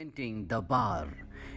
Painting the bar.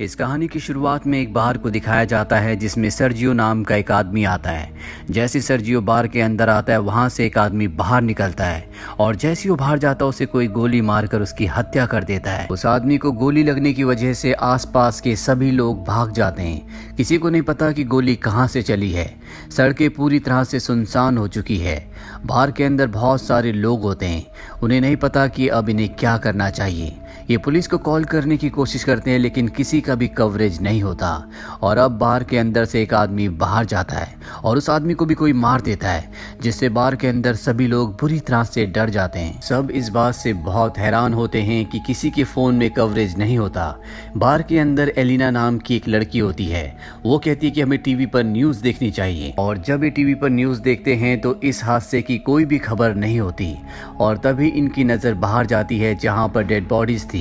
इस कहानी की शुरुआत में एक बार को दिखाया जाता है जिसमें सर्जियो नाम का एक आदमी आता है। जैसे सर्जियो बार के अंदर आता है वहां से एक आदमी बाहर निकलता है और जैसे वो बाहर जाता है उसे कोई गोली मारकर उसकी हत्या कर देता है। उस आदमी को गोली लगने की वजह से आसपास के सभी लोग भाग जाते हैं। किसी को नहीं पता कि गोली कहां से चली है। सड़कें पूरी तरह से सुनसान हो चुकी है। बार के अंदर बहुत सारे लोग होते हैं। उन्हें नहीं पता कि अब इन्हें क्या करना चाहिए। ये पुलिस को कॉल करने की कोशिश करते हैं लेकिन किसी का भी कवरेज नहीं होता। और अब बार के अंदर से एक आदमी बाहर जाता है और उस आदमी को भी कोई मार देता है, जिससे बार के अंदर सभी लोग बुरी तरह से डर जाते हैं। सब इस बात से बहुत हैरान होते हैं कि किसी के फोन में कवरेज नहीं होता। बार के अंदर एलिना नाम की एक लड़की होती है। वो कहती है कि हमें टीवी पर न्यूज देखनी चाहिए और जब ये टीवी पर न्यूज देखते हैं तो इस हादसे की कोई भी खबर नहीं होती। और तभी इनकी नजर बाहर जाती है जहाँ पर डेड बॉडीज थी।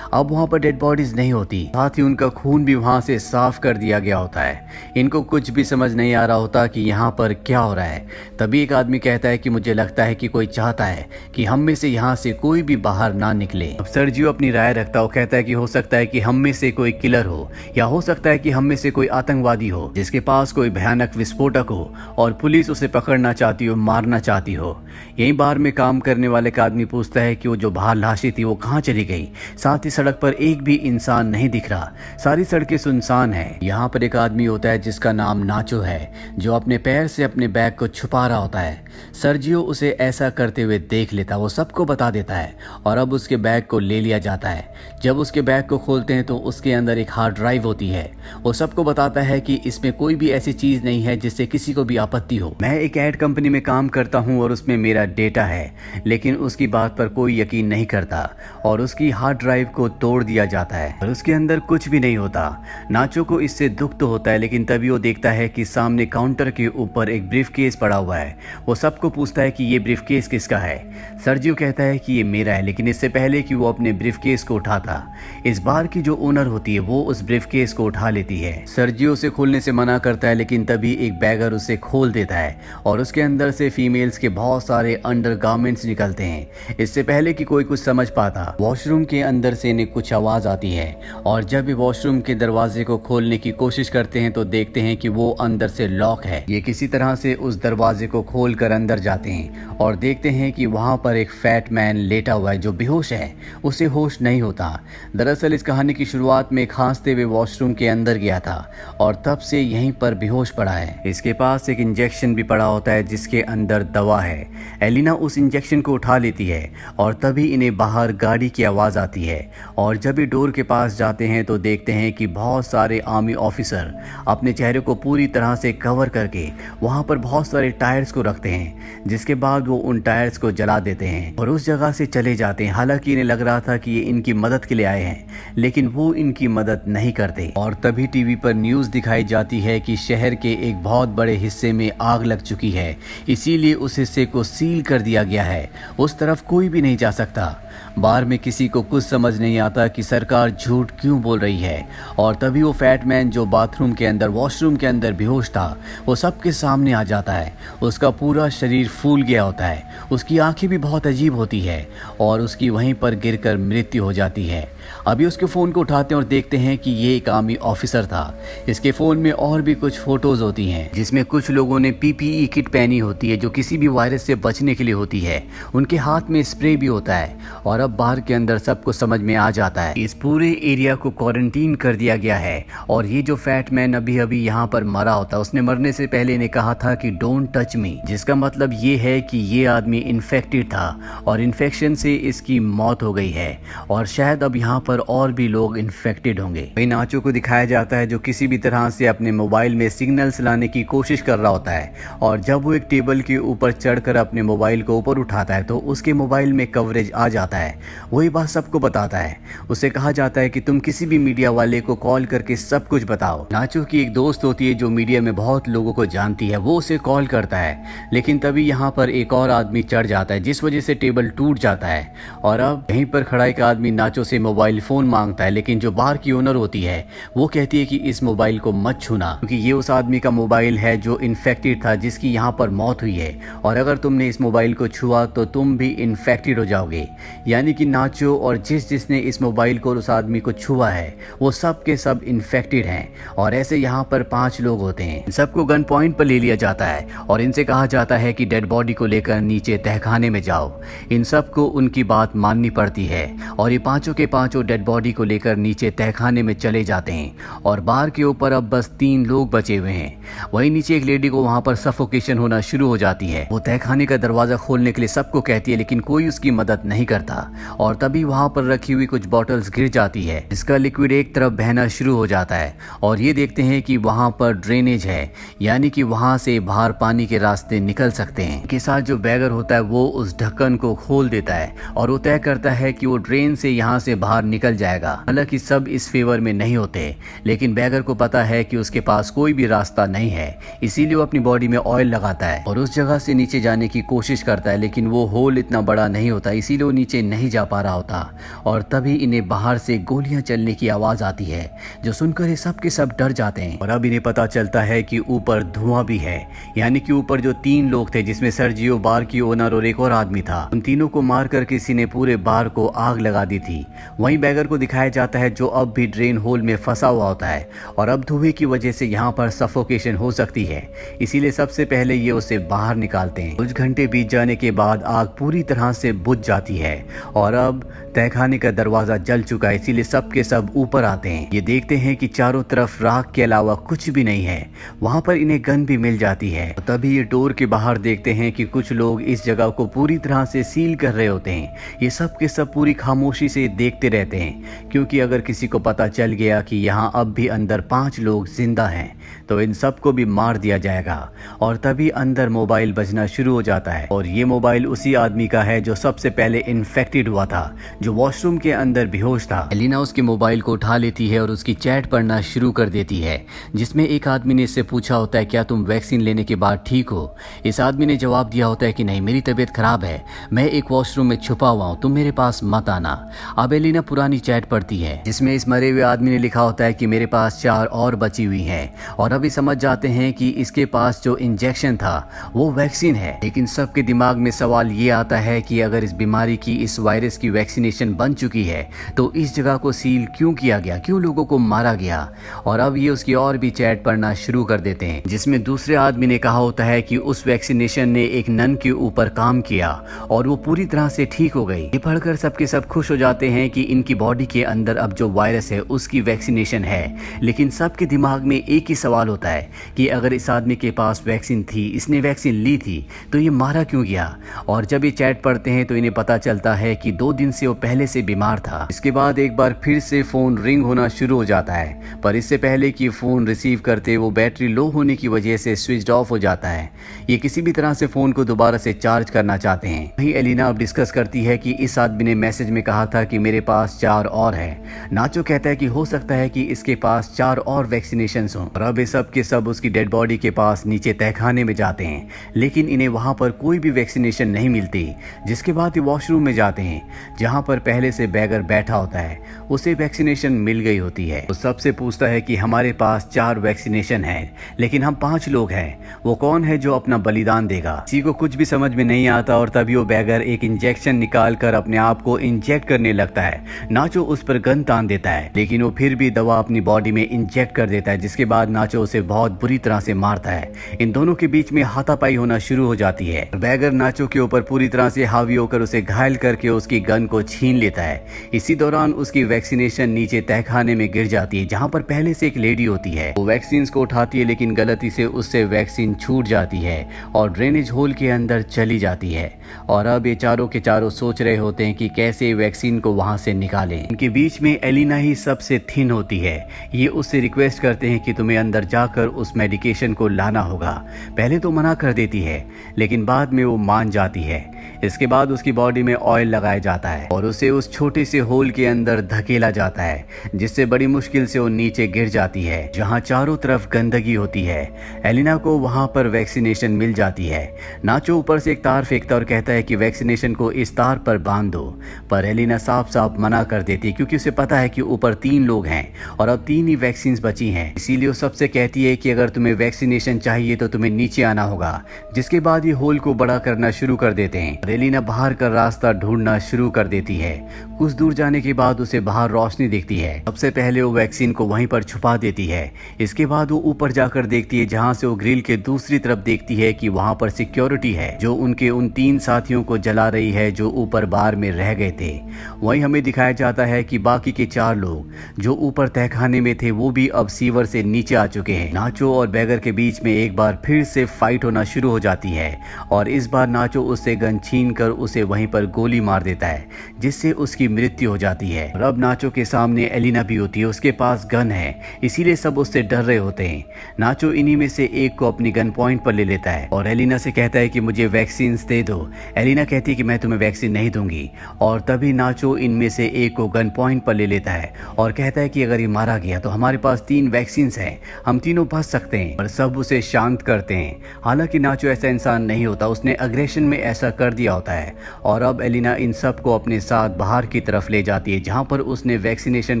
अब वहाँ पर डेड बॉडीज नहीं होती, साथ ही उनका खून भी वहाँ से साफ कर दिया गया होता है। इनको कुछ भी समझ नहीं आ रहा होता कि यहाँ पर क्या हो रहा है। तभी एक आदमी कहता है कि मुझे लगता है कि कोई चाहता है कि हम में से यहाँ से कोई भी बाहर ना निकले। अब सर्जियो अपनी राय रखता हो, कहता है कि हो सकता है कि हम में से कोई किलर हो या हो सकता है कि हम में से कोई आतंकवादी हो जिसके पास कोई भयानक विस्फोटक हो और पुलिस उसे पकड़ना चाहती हो, मारना चाहती हो। यहीं बार में काम करने वाले का आदमी पूछता है कि वो जो बाहर लाशें थी वो कहाँ चली गई। साथ ही सड़क पर एक भी इंसान नहीं दिख रहा, सारी सड़कें सुनसान है। यहाँ पर एक आदमी होता है जिसका नाम नाचो है, जो अपने पैर से अपने बैग को छुपा रहा होता है। सर्जियो उसे ऐसा करते हुए देख लेता, वो सबको बता देता है और अब उसके बैग को ले लिया जाता है। जब उसके बैग को खोलते हैं तो उसके अंदर एक हार्ड ड्राइव होती है। वो सबको बताता है कि इसमें कोई भी ऐसी चीज नहीं है जिससे किसी को भी आपत्ति हो। मैं एक एड कंपनी में काम करता हूँ और उसमें मेरा डेटा है, लेकिन उसकी बात पर कोई यकीन नहीं करता और उसकी हार्ड ड्राइव को तोड़ दिया जाता है और उसके अंदर कुछ भी नहीं होता। नाचो को इससे दुख तो होता है, लेकिन तभी वो देखता है कि सामने काउंटर के ऊपर एक ब्रीफकेस पड़ा हुआ है। वो सबको पूछता है कि ये ब्रीफकेस किसका है। सर्जियो कहता है कि ये मेरा है, लेकिन इससे पहले कि वो अपने ब्रीफकेस को उठाता, इस बार की जो ओनर होती है वो उस ब्रीफकेस को उठा लेती है। सर्जियो उसे खोलने से मना करता है, लेकिन तभी एक बैगर उसे खोल देता है और उसके अंदर से फीमेल्स के बहुत सारे अंडरगारमेंट्स निकलते हैं। इससे पहले कि कोई कुछ समझ पाता, वॉशरूम के अंदर से इन्हें कुछ आवाज आती है और जब भी वॉशरूम के दरवाजे को खोलने की कोशिश करते हैं तो देखते हैं कि वो अंदर से लॉक है। ये किसी तरह से उस दरवाजे को खोलकर अंदर जाते हैं और देखते हैं कि वहां पर एक फैट मैन लेटा हुआ है जो बेहोश है, उसे होश नहीं होता। दरअसल इस कहानी की शुरुआत में खांसते हुए वॉशरूम के अंदर गया था और तब से यहीं पर बेहोश पड़ा है। इसके पास एक इंजेक्शन भी पड़ा होता है जिसके अंदर दवा है। एलिना उस इंजेक्शन को उठा लेती है और तभी इन्हें बाहर गाड़ी की आवाज आती है और जब ये डोर के पास जाते हैं तो देखते हैं कि बहुत सारे आर्मी ऑफिसर अपने चेहरे को पूरी तरह से कवर करके वहां पर बहुत सारे टायर्स को रखते हैं, जिसके बाद वो उन टायर्स को जला देते हैं और उस जगह से चले जाते हैं। हालांकि इन्हें लग रहा था कि ये इनकी मदद के लिए आए हैं, लेकिन वो इनकी मदद नहीं करते। और तभी टीवी पर न्यूज दिखाई जाती है कि शहर के एक बहुत बड़े हिस्से में आग लग चुकी है, इसीलिए उस हिस्से को सील कर दिया गया है। उस तरफ कोई भी नहीं जा सकता। बार में किसी को कुछ समझ नहीं आता कि सरकार झूठ क्यों बोल रही है। और तभी वो फैट मैन जो बाथरूम के अंदर, वॉशरूम के अंदर बेहोश था, वो सबके सामने आ जाता है। उसका पूरा शरीर फूल गया होता है, उसकी आंखें भी बहुत अजीब होती है और उसकी वहीं पर गिरकर मृत्यु हो जाती है। अभी उसके फ़ोन को उठाते हैं और देखते हैं कि ये एक आर्मी ऑफिसर था। इसके फ़ोन में और भी कुछ फोटोज होती हैं जिसमें कुछ लोगों ने पीपीई किट पहनी होती है जो किसी भी वायरस से बचने के लिए होती है। उनके हाथ में स्प्रे भी होता है और अब बार के अंदर सबको समझ में आ जाता है इस पूरे एरिया को क्वारंटीन कर दिया गया है। और ये जो फैट मैन अभी अभी यहाँ पर मरा होता, उसने मरने से पहले इन्हें कहा था कि डोंट टच मी, जिसका मतलब ये है कि ये आदमी इन्फेक्टेड था और इन्फेक्शन से इसकी मौत हो गई है और शायद अब यहाँ पर और भी लोग इन्फेक्टेड होंगे। वही नाचो को दिखाया जाता है जो किसी भी तरह से अपने मोबाइल में सिग्नल्स लाने की कोशिश कर रहा होता है और जब वो एक टेबल के ऊपर चढ़कर अपने मोबाइल को ऊपर उठाता है तो उसके मोबाइल में कवरेज आ जाता है। वही बात सबको बताता है। उसे कहा जाता है कि तुम किसी भी मीडिया वाले को कॉल करके सब कुछ बताओ। नाचो की एक दोस्त होती है जो मीडिया में बहुत लोगों को जानती है, वो उसे कॉल करता है, लेकिन तभी यहाँ पर एक और आदमी चढ़ जाता है जिस वजह से टेबल टूट जाता है और अब यहीं पर खड़ा एक आदमी नाचो से मोबाइल फोन मांगता है, लेकिन जो बार की ओनर होती है वो कहती है कि इस मोबाइल को मत छूना क्योंकि ये उस आदमी का मोबाइल है जो इन्फेक्टेड था, जिसकी यहाँ पर मौत हुई है और अगर तुमने इस मोबाइल को छुआ तो तुम भी इन्फेक्टेड हो जाओगे। यानी कि नाचो और जिस जिसने इस मोबाइल को और उस आदमी को छुआ है वो सब के सब इन्फेक्टेड हैं। और ऐसे यहाँ पर 5 लोग होते हैं। इन सबको गन पॉइंट पर ले लिया जाता है और इनसे कहा जाता है कि डेड बॉडी को लेकर नीचे तहखाने में जाओ। इन सबको उनकी बात माननी पड़ती है और ये पांचों के पांचों डेड बॉडी को लेकर नीचे तहखाने में चले जाते हैं। और बार के ऊपर अब बस 3 लोग बचे हुए हैं। वहीं नीचे एक लेडी को वहां पर सफोकेशन होना शुरू हो जाती है। वो तहखाने का दरवाजा खोलने के लिए सबको कहती है लेकिन कोई उसकी मदद नहीं करता। और तभी वहां पर रखी हुई कुछ बॉटल्स गिर जाती है। इसका लिक्विड एक तरफ बहना शुरू हो जाता है और ये देखते हैं कि वहां पर ड्रेनेज है, यानी कि वहां से बाहर पानी के रास्ते निकल सकते हैं। के साथ जो बैगर होता है वो उस ढक्कन को खोल देता है और वो तय करता है कि वो ड्रेन से यहाँ से बाहर निकल जाएगा। हालांकि सब इस फेवर में नहीं होते, लेकिन बैगर को पता है कि उसके पास कोई भी रास्ता नहीं है, इसीलिए वो अपनी बॉडी में ऑयल लगाता है और उस जगह से नीचे जाने की कोशिश करता है। लेकिन वो होल इतना बड़ा नहीं होता, इसीलिए वो नीचे नहीं जा पा रहा होता। और तभी इन्हें बाहर से गोलियां चलने की आवाज आती है, जो सुनकर ये सब के सब डर जाते हैं। और अब इन्हें पता चलता है कि ऊपर धुआं भी है, यानी कि ऊपर जो 3 लोग थे, जिसमें सर्जियो बार की ओनर और एक और आदमी था, उन तीनों को मारकर किसी ने पूरे बार को आग लगा दी थी। वहीं बैगर को दिखाया जाता है जो अब भी ड्रेन होल में फंसा हुआ होता है और अब धुएं की वजह से यहाँ पर सफोकेशन हो सकती है, इसीलिए सबसे पहले ये उसे बाहर निकालते हैं। कुछ घंटे बीत जाने के बाद आग पूरी तरह से बुझ जाती है और अब तहखाने का दरवाजा जल चुका है, इसीलिए सब के सब ऊपर आते हैं। ये देखते हैं कि चारों तरफ राख के अलावा कुछ भी नहीं है। वहां पर इन्हें गन भी मिल जाती है। तो तभी ये डोर के बाहर देखते हैं कि कुछ लोग इस जगह को पूरी तरह से सील कर रहे होते हैं। ये सब के सब पूरी खामोशी से देखते रहते हैं, क्योंकि अगर किसी को पता चल गया कि यहाँ अब भी अंदर 5 लोग जिंदा हैं तो इन सबको भी मार दिया जाएगा। और तभी अंदर मोबाइल बजना शुरू हो जाता है और ये मोबाइल उसी आदमी का है जो सबसे पहले इन्फेक्टेड हुआ था, जो वॉशरूम के अंदर बेहोश था। एलिना उसके मोबाइल को उठा लेती है और उसकी चैट पढ़ना शुरू कर देती है, जिसमें एक आदमी ने इससे पूछा होता है क्या तुम वैक्सीन लेने के बाद ठीक हो। इस आदमी ने जवाब दिया होता है कि नहीं, मेरी तबीयत खराब है, मैं एक वॉशरूम में छुपा हुआ हूँ, तुम मेरे पास मत आना। अब एलिना पुरानी चैट पढ़ती है जिसमें इस मरे हुए आदमी ने लिखा होता है कि मेरे पास 4 और बची हुई हैं। और अभी समझ जाते हैं कि इसके पास जो इंजेक्शन था वो वैक्सीन है। लेकिन सबके दिमाग में सवाल ये आता है कि अगर इस बीमारी की, इस वायरस की वैक्सीनेशन बन चुकी है तो इस जगह को सील क्यों किया गया, क्यों लोगों को मारा गया। और अब ये उसकी और भी चैट पढ़ना शुरू कर देते हैं, जिसमें दूसरे आदमी ने कहा होता है कि उस वैक्सीनेशन ने एक नन के ऊपर काम किया और वो पूरी तरह से ठीक हो गई। ये पढ़कर सबके सब खुश हो जाते हैं कि इनकी बॉडी के अंदर अब जो वायरस है उसकी वैक्सीनेशन है। लेकिन सबके दिमाग में एक ही सवाल होता है कि अगर इस आदमी के पास वैक्सीन थी, इसने वैक्सीन ली थी, तो ये मारा क्यों गया। और जब ये चैट पढ़ते हैं तो इन्हें पता चलता है कि 2 दिन से वो पहले से बीमार था। इसके बाद एक बार फिर से फोन रिंग होना शुरू हो जाता है, पर इससे पहले कि फोन रिसीव करते वो बैटरी लो होने की वजह से स्विच ऑफ हो जाता है। ये किसी भी तरह से फोन को दोबारा से चार्ज करना चाहते हैं। वहीं एलिना अब डिस्कस करती है कि इस आदमी ने मैसेज में कहा था कि मेरे पास 4 और है। नाचो कहता है कि हो सकता है कि इसके पास 4 और वैक्सीनेशन हों। और अब ये सब के सब उसकी डेड बॉडी के पास नीचे तहखाने में जाते हैं, लेकिन इन्हें वहां पर कोई भी वैक्सीनेशन नहीं मिलती। जिसके बाद ये वॉशरूम में जाते हैं जहां पर पहले से बैगर बैठा होता है, उसे वैक्सीनेशन मिल गई होती है। वो सबसे पूछता है कि हमारे पास 4 वैक्सीनेशन है लेकिन हम 5 लोग हैं, वो कौन है जो अपना बलिदान देगा। किसी को कुछ भी समझ में नहीं आता और तभी वो बैगर एक इंजेक्शन निकाल कर अपने आप को इंजेक्ट करने लगता है। नाचो उस पर गन तान देता है, लेकिन वो फिर भी दवा अपनी बॉडी में इंजेक्ट कर देता है, जिसके बाद नाचो उसे बहुत बुरी तरह से मारता है। इन दोनों के बीच में हाथापाई होना शुरू हो जाती है। बैगर नाचो के ऊपर पूरी तरह से हावी होकर उसे घायल करके उसकी गन को छीन लेता है। इसी दौरान उसकी वैक्सीनेशन नीचे तहखाने में गिर जाती है, जहां पर पहले से एक लेडी होती है। वो वैक्सीन को उठाती है लेकिन गलती से उससे वैक्सीन छूट जाती है और ड्रेनेज होल के अंदर चली जाती है। और अब ये चारों के चारों सोच रहे होते हैं कि कैसे वैक्सीन को वहां से निकालें। इनके बीच में एलिना ही सबसे थिन होती है। ये उससे रिक्वेस्ट करते हैं कि तुम्हें अंदर जाकर उस मेडिकेशन को लाना होगा। पहले तो मना कर देती है, लेकिन बाद में वो मान जाती है। इसके बाद उसकी बॉडी में ऑयल लगाया जाता है और उसे उस छोटे से होल के अंदर धकेला जाता है, जिससे बड़ी मुश्किल से वो नीचे गिर जाती है, जहां चारों तरफ गंदगी होती है। एलिना को वहां पर वैक्सीनेशन मिल जाती है। नाचो ऊपर से एक तार फेंकता और कहता है कि वैक्सीनेशन को इस तार पर बांध दो, पर एलिना साफ साफ मना कर देती है, क्योंकि उसे पता है कि ऊपर 3 लोग हैं और अब 3 ही वैक्सीन बची हैं। इसीलिए वो सबसे कहती है कि अगर तुम्हें वैक्सीनेशन चाहिए तो तुम्हें नीचे आना होगा। जिसके बाद ये होल को बड़ा करना शुरू कर देते हैं। एलिना बाहर का रास्ता ढूंढना शुरू कर देती है कुछ दूर जाने के बाद उसे बाहर रोशनी दिखती है। सबसे पहले वो वैक्सीन को वहीं पर छुपा देती है। इसके बाद वो ऊपर जाकर देखती है, जहाँ से वो ग्रिल के दूसरी तरफ देखती है कि वहाँ पर सिक्योरिटी है जो उनके उन 3 साथियों को जला रही है जो ऊपर बार में रह गए थे। वहीं हमें दिखाया जाता है कि बाकी के 4 लोग जो ऊपर तहखाने में थे वो भी अब सीवर से नीचे आ चुके हैं। नाचो और बैगर के बीच में एक बार फिर से फाइट होना शुरू हो जाती है और इस बार नाचो उससे गन छीन कर उसे वहीं पर गोली मार देता है, जिससे उसकी मृत्यु हो जाती है। और अब नाचो के सामने एलिना भी होती है, उसके पास गन है, इसीलिए सब उससे डर रहे होते हैं। नाचो इन्हीं में से एक को अपनी गन पॉइंट पर ले लेता है और एलिना से कहता है कि मुझे वैक्सीन दे दो। एलिना कहती है कि मैं तुम्हें वैक्सीन नहीं दूंगी और तभी नाचो इनमें से एक को गन पॉइंट पर ले लेता है और कहता है कि अगर ये मारा गया तो हमारे पास 3 वैक्सीन हैं, हम तीनों बच सकते हैं। और सब उसे शांत करते हैं। हालांकि नाचो ऐसा इंसान नहीं होता, उसने अग्रेशन में ऐसा कर दिया होता है। और अब एलिना इन सब को अपने साथ बाहर की तरफ ले जाती है जहां पर उसने वैक्सीनेशन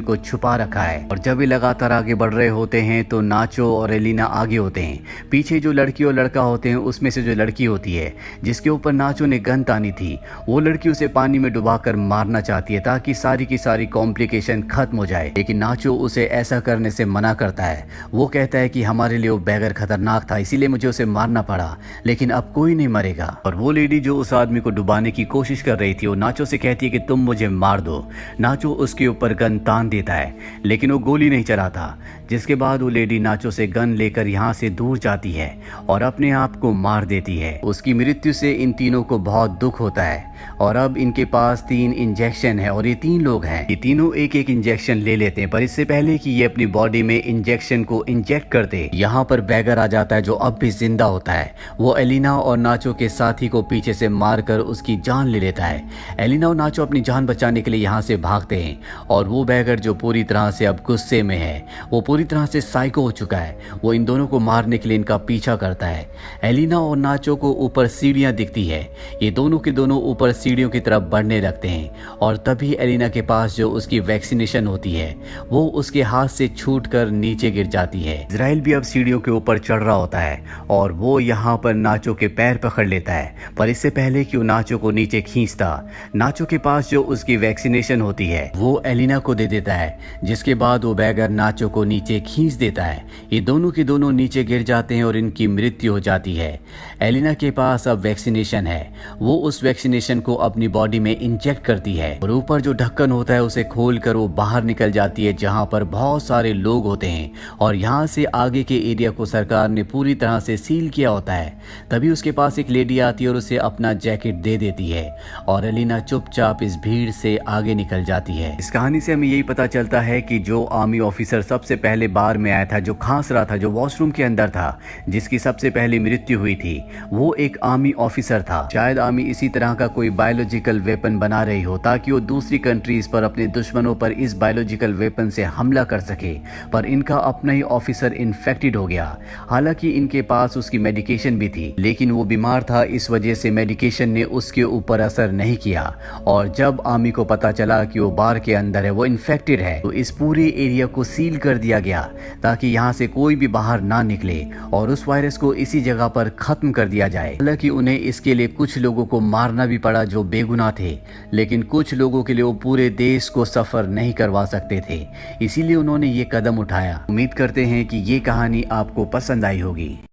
को छुपा रखा है। और जब वे लगातार आगे बढ़ रहे होते हैं तो नाचो और एलिना आगे होते हैं। पीछे जो लड़की और लड़का होते हैं उसमें से जो लड़की होती है जिसके ऊपर नाचो ने गन तानी थी, वो लड़की उसे पानी में डुबाकर मारना चाहती है ताकि सारी की सारी कॉम्प्लिकेशन खत्म हो जाए। लेकिन नाचो उसे ऐसा करने से मना करता है। वो कहता है कि हमारे लिए वो बैगर खतरनाक था, इसीलिए मुझे उसे मारना पड़ा, लेकिन अब कोई नहीं मरेगा। और वो लेडी जो उस आदमी को डुबाने की कोशिश कर रही थी वो नाचो से कहती है कि तुम मुझे मार दो। नाचो उसके ऊपर गन तान देता है लेकिन वो गोली नहीं चलाता, जिसके बाद वो लेडी नाचो से गन लेकर यहाँ से दूर जाती है और अपने आप को मार देती है। उसकी मृत्यु से इन तीनों को बहुत दुख होता है और अब इनके पास 3 इंजेक्शन है और ये 3 लोग हैं। ये तीनों एक एक इंजेक्शन ले लेते हैं, पर इससे पहले कि ये अपनी बॉडी में इंजेक्शन को इंजेक्ट कर दे, यहाँ पर बैगर आ जाता है जो अब भी जिंदा होता है। वो एलिना और नाचो के साथी को पीछे से मारकर उसकी जान ले लेता है। एलिना और नाचो अपनी जान बचाने के लिए यहाँ से भागते हैं और वो बैगर जो पूरी तरह से अब गुस्से में है, वो पूरी तरह से साइको हो चुका है, वो इन दोनों को मारने के लिए इनका पीछा करता है। एलिना और नाचो को ऊपर सीढ़ियां दिखती है, ये दोनों के दोनों ऊपर सीढ़ियों की तरफ बढ़ने लगते हैं और तभी एलिना के पास जो उसकी वैक्सीनेशन होती है वो उसके हाथ से छूटकर नीचे गिर जाती है। इजराइल भी अब सीढ़ियों के ऊपर चढ़ रहा होता है और वो यहाँ पर नाचो के पैर पकड़ लेता है, पर इससे पहले कि वो नाचो को नीचे खींचता, नाचो के पास जो उसकी वैक्सीनेशन होती है वो एलिना को दे देता है, जिसके बाद वो बैगर नाचो को नीचे खींच देता है। ये दोनों के दोनों नीचे गिर जाते हैं और इनकी मृत्यु हो जाती है। एलिना के पास अब वैक्सीनेशन है, वो उस वैक्सीनेशन को अपनी बॉडी में इंजेक्ट करती है और ऊपर जो ढक्कन होता है उसे खोलकर वो बाहर निकल जाती है जहां पर बहुत सारे लोग होते हैं और यहाँ से आगे के एरिया को सरकार ने पूरी तरह से सील किया होता है। तभी उसके पास एक लेडी आती है और उसे अपना जैकेट दे देती है और एलिना चुपचाप इस भीड़ से आगे निकल जाती है। इस कहानी से हमें यही पता चलता है कि जो आर्मी ऑफिसर सबसे पहले बार में आया था, जो खांस रहा था, जो वॉशरूम के अंदर था, जिसकी सबसे पहले मृत्यु हुई थी, वो एक आर्मी ऑफिसर था। शायद आर्मी इसी तरह का कोई बायोलॉजिकल वेपन बना रही हो ताकि वो दूसरी कंट्रीज पर अपने दुश्मनों पर इस बायोलॉजिकल वेपन से हमला कर सके, पर इनका अपना ही ऑफिसर इन्फेक्टेड हो गया। हालांकि इनके पास उसकी मेडिकेशन भी थी, लेकिन वो बीमार था, इस वजह से मेडिकेशन ने उसके ऊपर असर नहीं किया। और जब आर्मी को पता चला कि वो बार के अंदर है, वो इन्फेक्टेड है, तो इस पूरे एरिया को सील कर दिया गया ताकि यहाँ से कोई भी बाहर ना निकले और उस वायरस को इसी जगह पर खत्म कर दिया जाए। हालांकि उन्हें इसके लिए कुछ लोगों को मारना भी पड़ा जो बेगुनाह थे, लेकिन कुछ लोगों के लिए वो पूरे देश को सफर नहीं करवा सकते थे, इसीलिए उन्होंने ये कदम उठाया। उम्मीद करते हैं कि ये कहानी आपको पसंद आई होगी।